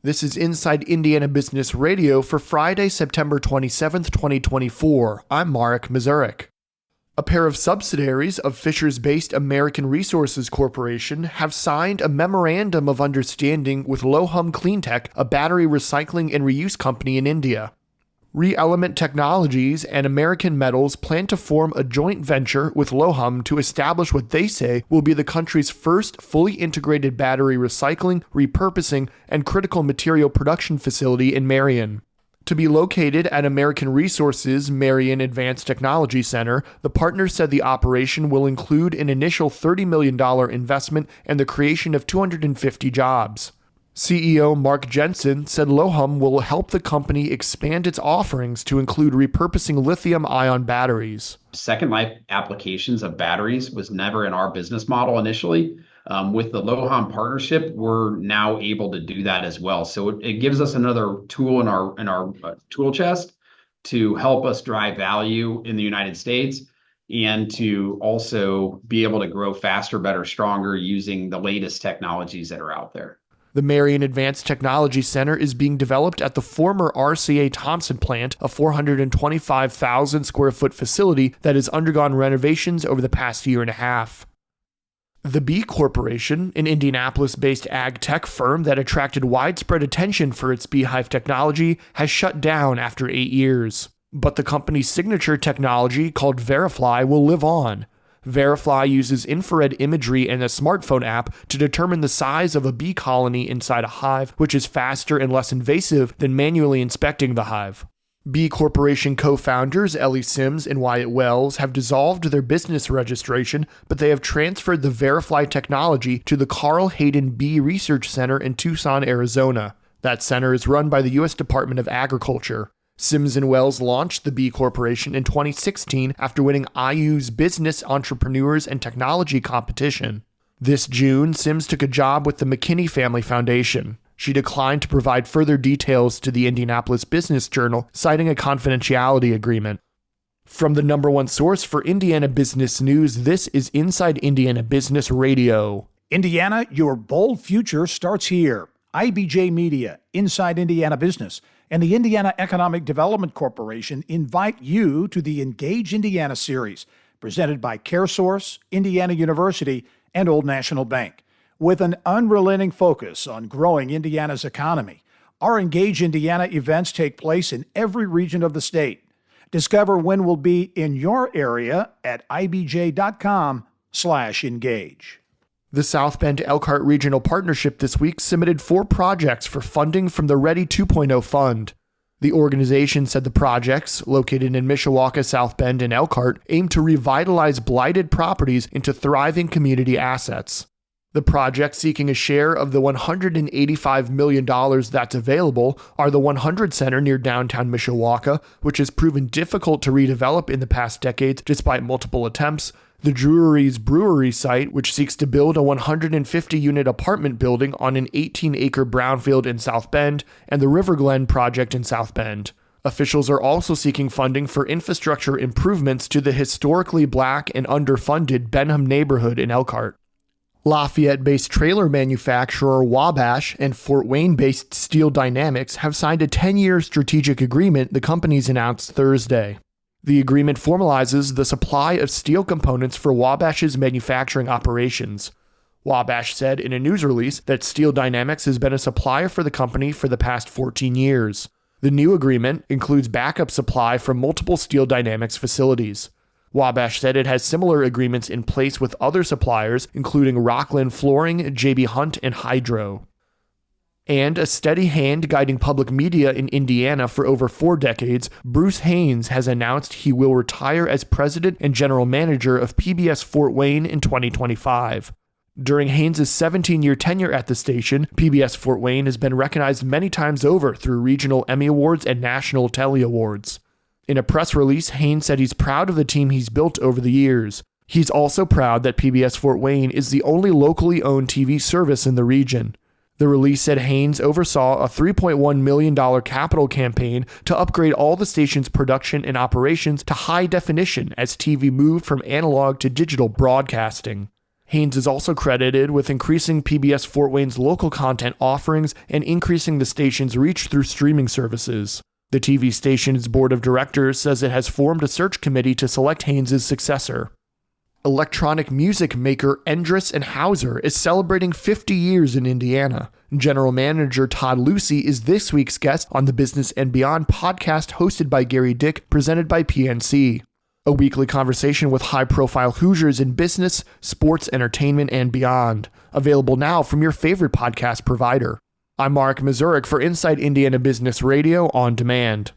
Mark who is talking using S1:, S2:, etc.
S1: This is Inside Indiana Business Radio for Friday, September 27th, 2024. I'm Marek Mazurek. A pair of subsidiaries of Fishers-based American Resources Corporation have signed a memorandum of understanding with Lohum Cleantech, a battery recycling and reuse company in India. ReElement Technologies and American Metals plan to form a joint venture with Lohum to establish what they say will be the country's first fully integrated battery recycling, repurposing, and critical material production facility in Marion. To be located at American Resources' Marion Advanced Technology Center, the partners said the operation will include an initial $30 million investment and the creation of 250 jobs. CEO Mark Jensen said Lohum will help the company expand its offerings to include repurposing lithium-ion batteries.
S2: Second life applications of batteries was never in our business model initially. With the Lohum partnership, we're now able to do that as well. So it gives us another tool in our tool chest to help us drive value in the United States and to also be able to grow faster, better, stronger using the latest technologies that are out there.
S1: The Marion Advanced Technology Center is being developed at the former RCA Thompson plant, a 425,000 square foot facility that has undergone renovations over the past year and a half. The B Corporation, an Indianapolis-based ag tech firm that attracted widespread attention for its beehive technology, has shut down after 8 years. But the company's signature technology, called Verifly, will live on. Verifly uses infrared imagery and a smartphone app to determine the size of a bee colony inside a hive, which is faster and less invasive than manually inspecting the hive. B Corporation co-founders Ellie Sims and Wyatt Wells have dissolved their business registration, but they have transferred the Verifly technology to the Carl Hayden Bee Research Center in Tucson, Arizona. That center is run by the U.S. Department of Agriculture. Sims and Wells launched the B Corporation in 2016 after winning IU's Business Entrepreneurs and Technology competition. This June, Sims took a job with the McKinney Family Foundation. She declined to provide further details to the Indianapolis Business Journal, citing a confidentiality agreement. From the number one source for Indiana business news, this is Inside Indiana Business Radio.
S3: Indiana, your bold future starts here. IBJ Media, Inside Indiana Business, and the Indiana Economic Development Corporation invite you to the Engage Indiana series, presented by CareSource, Indiana University, and Old National Bank. With an unrelenting focus on growing Indiana's economy, our Engage Indiana events take place in every region of the state. Discover when we'll be in your area at ibj.com/engage.
S1: The South Bend Elkhart Regional Partnership this week submitted 4 projects for funding from the Ready 2.0 Fund. The organization said the projects, located in Mishawaka, South Bend, and Elkhart, aim to revitalize blighted properties into thriving community assets. The projects seeking a share of the $185 million that's available are the 100 Center near downtown Mishawaka, which has proven difficult to redevelop in the past decades despite multiple attempts, the Drury's Brewery site, which seeks to build a 150-unit apartment building on an 18-acre brownfield in South Bend, and the River Glen project in South Bend. Officials are also seeking funding for infrastructure improvements to the historically black and underfunded Benham neighborhood in Elkhart. Lafayette-based trailer manufacturer Wabash and Fort Wayne-based Steel Dynamics have signed a 10-year strategic agreement, the companies announced Thursday. The agreement formalizes the supply of steel components for Wabash's manufacturing operations. Wabash said in a news release that Steel Dynamics has been a supplier for the company for the past 14 years. The new agreement includes backup supply from multiple Steel Dynamics facilities. Wabash said it has similar agreements in place with other suppliers, including Rockland Flooring, J.B. Hunt, and Hydro. And a steady hand guiding public media in Indiana for over 4 decades, Bruce Haynes has announced he will retire as president and general manager of PBS Fort Wayne in 2025. During Haynes' 17-year tenure at the station, PBS Fort Wayne has been recognized many times over through regional Emmy Awards and national Telly Awards. In a press release, Haynes said he's proud of the team he's built over the years. He's also proud that PBS Fort Wayne is the only locally owned TV service in the region. The release said Haynes oversaw a $3.1 million capital campaign to upgrade all the station's production and operations to high definition as TV moved from analog to digital broadcasting. Haynes is also credited with increasing PBS Fort Wayne's local content offerings and increasing the station's reach through streaming services. The TV station's board of directors says it has formed a search committee to select Haynes' successor. Electronic music maker Endress & Hauser is celebrating 50 years in Indiana. General Manager Todd Lucy is this week's guest on the Business and Beyond podcast hosted by Gary Dick, presented by PNC. A weekly conversation with high-profile Hoosiers in business, sports, entertainment, and beyond. Available now from your favorite podcast provider. I'm Mark Mazurek for Inside Indiana Business Radio on Demand.